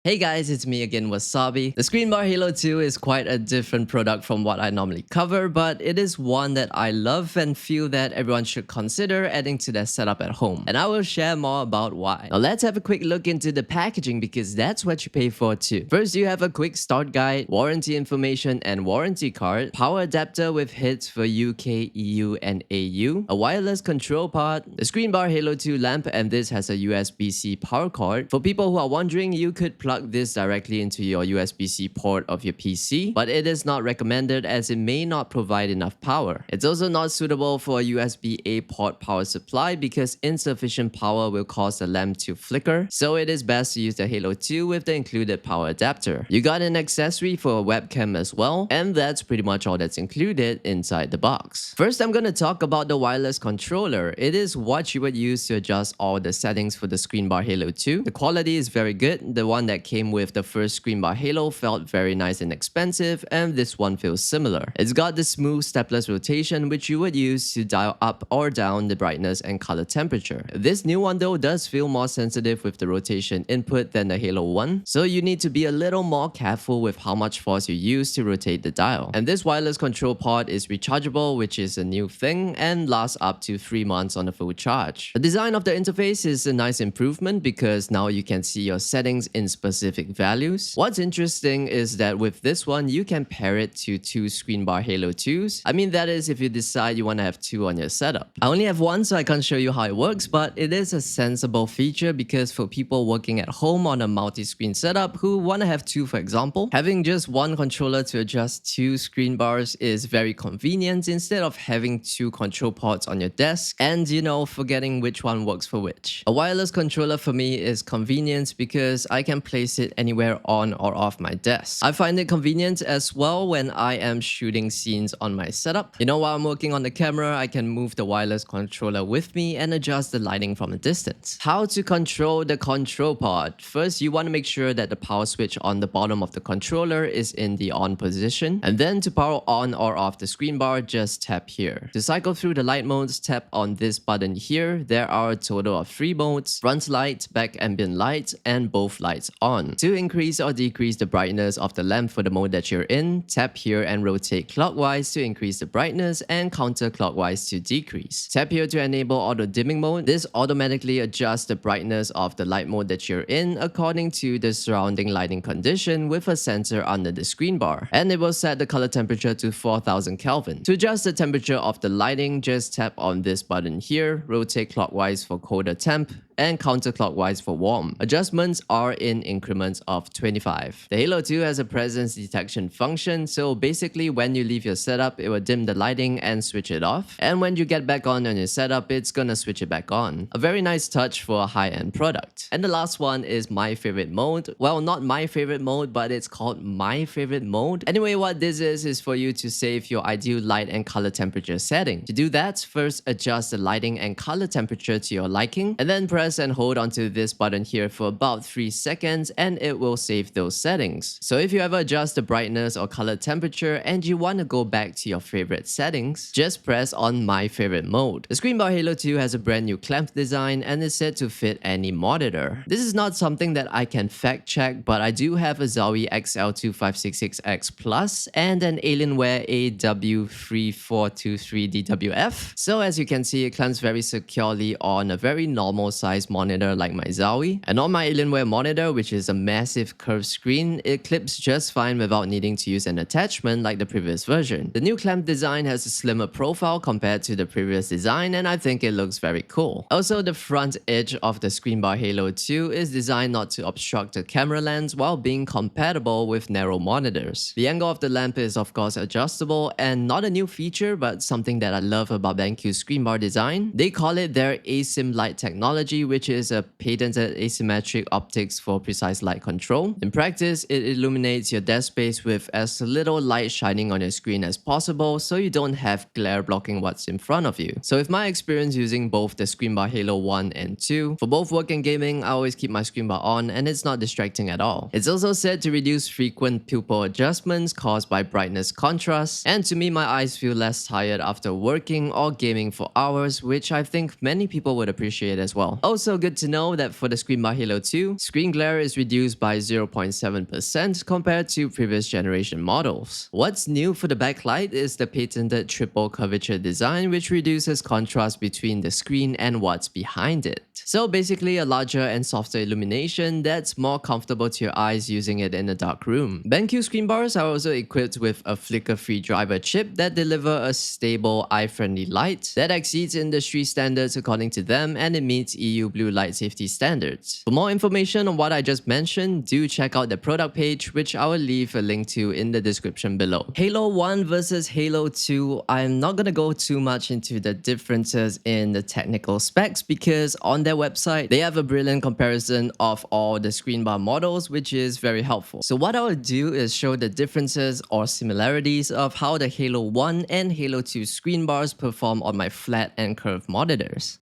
Hey guys, it's me again, Wasabi. The ScreenBar Halo 2 is quite a different product from what I normally cover, but it is one that I love and feel that everyone should consider adding to their setup at home. And I will share more about why. Now let's have a quick look into the packaging because that's what you pay for too. First, you have a quick start guide, warranty information and warranty card, power adapter with hits for UK, EU and AU, a wireless control part, the ScreenBar Halo 2 lamp, and this has a USB-C power cord. For people who are wondering, you could plug this directly into your USB-C port of your PC, but it is not recommended as it may not provide enough power. It's also not suitable for a USB-A port power supply because insufficient power will cause the lamp to flicker, so it is best to use the Halo 2 with the included power adapter. You got an accessory for a webcam as well, and that's pretty much all that's included inside the box. First, I'm gonna talk about the wireless controller. It is what you would use to adjust all the settings for the ScreenBar Halo 2. The quality is very good. The one that came with the first ScreenBar Halo felt very nice and expensive, and this one feels similar. It's got the smooth stepless rotation which you would use to dial up or down the brightness and color temperature. This new one though does feel more sensitive with the rotation input than the Halo 1, so you need to be a little more careful with how much force you use to rotate the dial. And this wireless control pod is rechargeable, which is a new thing, and lasts up to 3 months on a full charge. The design of the interface is a nice improvement because now you can see your settings in specific values. What's interesting is that with this one, you can pair it to two ScreenBar Halo 2s. I mean, that is if you decide you want to have two on your setup. I only have one, so I can't show you how it works, but it is a sensible feature because for people working at home on a multi-screen setup who want to have two, for example, having just one controller to adjust two ScreenBars is very convenient instead of having two control ports on your desk and, forgetting which one works for which. A wireless controller for me is convenient because I can place it anywhere on or off my desk. I find it convenient as well when I am shooting scenes on my setup. While I'm working on the camera, I can move the wireless controller with me and adjust the lighting from a distance. How to control the control pod? First, you want to make sure that the power switch on the bottom of the controller is in the on position. And then to power on or off the ScreenBar, just tap here. To cycle through the light modes, tap on this button here. There are a total of 3 modes: front light, back ambient light, and both lights on. To increase or decrease the brightness of the lamp for the mode that you're in, tap here and rotate clockwise to increase the brightness and counterclockwise to decrease. Tap here to enable auto dimming mode. This automatically adjusts the brightness of the light mode that you're in according to the surrounding lighting condition with a sensor under the ScreenBar. And it will set the color temperature to 4000 Kelvin. To adjust the temperature of the lighting, just tap on this button here, rotate clockwise for colder temp, and counterclockwise for warm. Adjustments are in increments of 25. The Halo 2 has a presence detection function, so basically when you leave your setup, it will dim the lighting and switch it off. And when you get back on your setup, it's gonna switch it back on. A very nice touch for a high-end product. And the last one is my favorite mode. Well, not my favorite mode, but it's called my favorite mode. Anyway, what this is for you to save your ideal light and color temperature setting. To do that, first adjust the lighting and color temperature to your liking, and then press and hold onto this button here for about 3 seconds and it will save those settings. So if you ever adjust the brightness or color temperature and you want to go back to your favorite settings, just press on my favorite mode. The ScreenBar Halo 2 has a brand new clamp design and is said to fit any monitor. This is not something that I can fact check, but I do have a Zowie XL2566X Plus and an Alienware AW3423DWF. So as you can see, it clamps very securely on a very normal size monitor like my Zowie. And on my Alienware monitor, which is a massive curved screen, it clips just fine without needing to use an attachment like the previous version. The new clamp design has a slimmer profile compared to the previous design, and I think it looks very cool. Also, the front edge of the ScreenBar Halo 2 is designed not to obstruct the camera lens while being compatible with narrow monitors. The angle of the lamp is of course adjustable and not a new feature, but something that I love about BenQ ScreenBar design. They call it their asim light technology, which is a patented asymmetric optics for precise light control. In practice, it illuminates your desk space with as little light shining on your screen as possible, so you don't have glare blocking what's in front of you. So with my experience using both the ScreenBar Halo 1 and 2, for both work and gaming, I always keep my ScreenBar on and it's not distracting at all. It's also said to reduce frequent pupil adjustments caused by brightness contrast, and to me, my eyes feel less tired after working or gaming for hours, which I think many people would appreciate as well. Also good to know that for the ScreenBar Halo 2, screen glare is reduced by 0.7% compared to previous generation models. What's new for the backlight is the patented triple curvature design, which reduces contrast between the screen and what's behind it. So basically a larger and softer illumination that's more comfortable to your eyes using it in a dark room. BenQ ScreenBars are also equipped with a flicker-free driver chip that deliver a stable eye-friendly light that exceeds industry standards according to them, and it meets EU blue light safety standards. For more information on what I just mentioned, do check out the product page, which I will leave a link to in the description below. Halo 1 versus Halo 2, I'm not gonna go too much into the differences in the technical specs because on their website, they have a brilliant comparison of all the ScreenBar models, which is very helpful. So what I will do is show the differences or similarities of how the Halo 1 and Halo 2 ScreenBars perform on my flat and curved monitors.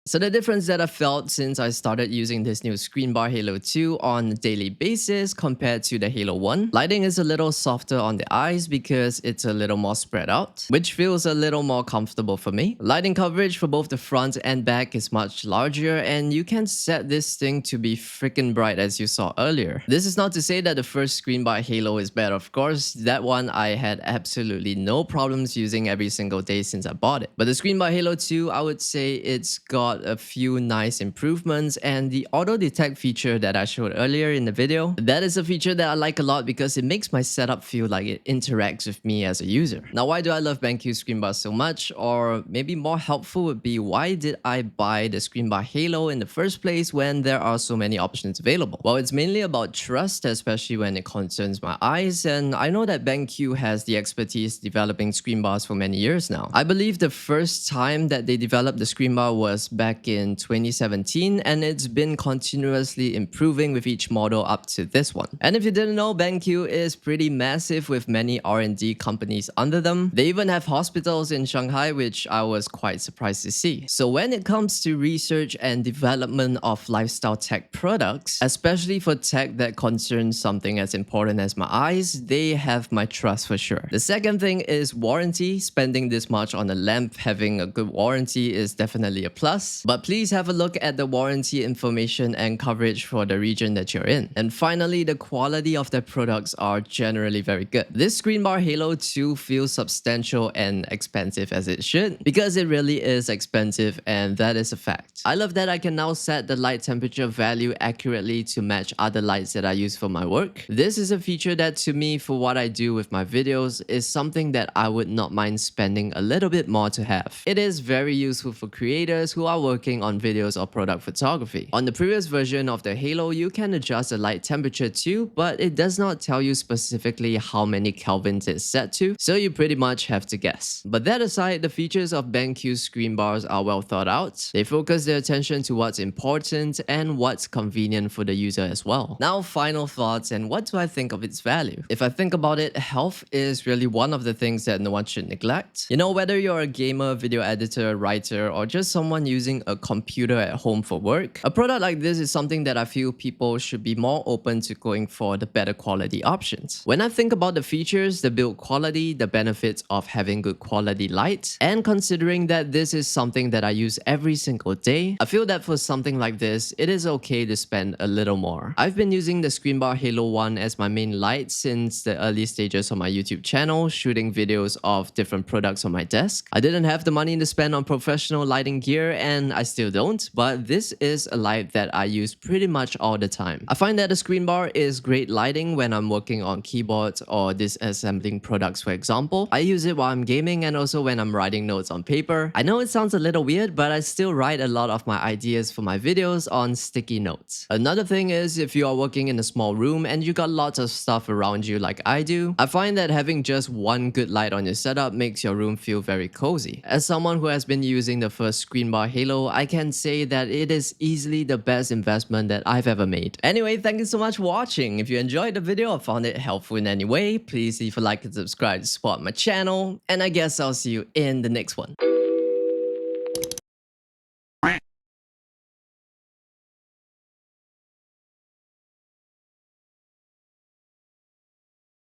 So the difference that I felt since I started using this new ScreenBar Halo 2 on a daily basis compared to the Halo 1, lighting is a little softer on the eyes because it's a little more spread out, which feels a little more comfortable for me. Lighting coverage for both the front and back is much larger, and you can set this thing to be freaking bright as you saw earlier. This is not to say that the first ScreenBar Halo is better, of course. That one I had absolutely no problems using every single day since I bought it. But the ScreenBar Halo 2, I would say it's got a few nice improvements, and the auto detect feature that I showed earlier in the video, that is a feature that I like a lot because it makes my setup feel like it interacts with me as a user. Now, why do I love BenQ ScreenBar so much? Or maybe more helpful would be, why did I buy the ScreenBar Halo in the first place when there are so many options available? Well, it's mainly about trust, especially when it concerns my eyes, and I know that BenQ has the expertise developing ScreenBars for many years now. I believe the first time that they developed the ScreenBar was back in 2017, and it's been continuously improving with each model up to this one. And if you didn't know, BenQ is pretty massive with many R&D companies under them. They even have hospitals in Shanghai, which I was quite surprised to see. So when it comes to research and development of lifestyle tech products, especially for tech that concerns something as important as my eyes, they have my trust for sure. The second thing is warranty. Spending this much on a lamp, having a good warranty is definitely a plus. But please have a look at the warranty information and coverage for the region that you're in. And finally, the quality of their products are generally very good. This ScreenBar Halo 2 feels substantial and expensive, as it should, because it really is expensive, and that is a fact. I love that I can now set the light temperature value accurately to match other lights that I use for my work. This is a feature that, to me, for what I do with my videos, is something that I would not mind spending a little bit more to have. It is very useful for creators who are working on videos or product photography. On the previous version of the Halo, you can adjust the light temperature too, but it does not tell you specifically how many kelvins it's set to, so you pretty much have to guess. But that aside, the features of BenQ ScreenBars are well thought out. They focus their attention to what's important and what's convenient for the user as well. Now, final thoughts, and what do I think of its value? If I think about it, health is really one of the things that no one should neglect. You know, whether you're a gamer, video editor, writer, or just someone using a computer at home for work, a product like this is something that I feel people should be more open to going for the better quality options. When I think about the features, the build quality, the benefits of having good quality light, and considering that this is something that I use every single day, I feel that for something like this, it is okay to spend a little more. I've been using the ScreenBar Halo 1 as my main light since the early stages of my YouTube channel, shooting videos of different products on my desk. I didn't have the money to spend on professional lighting gear, and and I still don't, but this is a light that I use pretty much all the time. I find that the ScreenBar is great lighting when I'm working on keyboards or disassembling products, for example. I use it while I'm gaming and also when I'm writing notes on paper. I know it sounds a little weird, but I still write a lot of my ideas for my videos on sticky notes. Another thing is if you are working in a small room and you got lots of stuff around you like I do, I find that having just one good light on your setup makes your room feel very cozy. As someone who has been using the first ScreenBar Halo, I can say that it is easily the best investment that I've ever made. Anyway, thank you so much for watching. If you enjoyed the video or found it helpful in any way, please leave a like and subscribe to support my channel, and I guess I'll see you in the next one.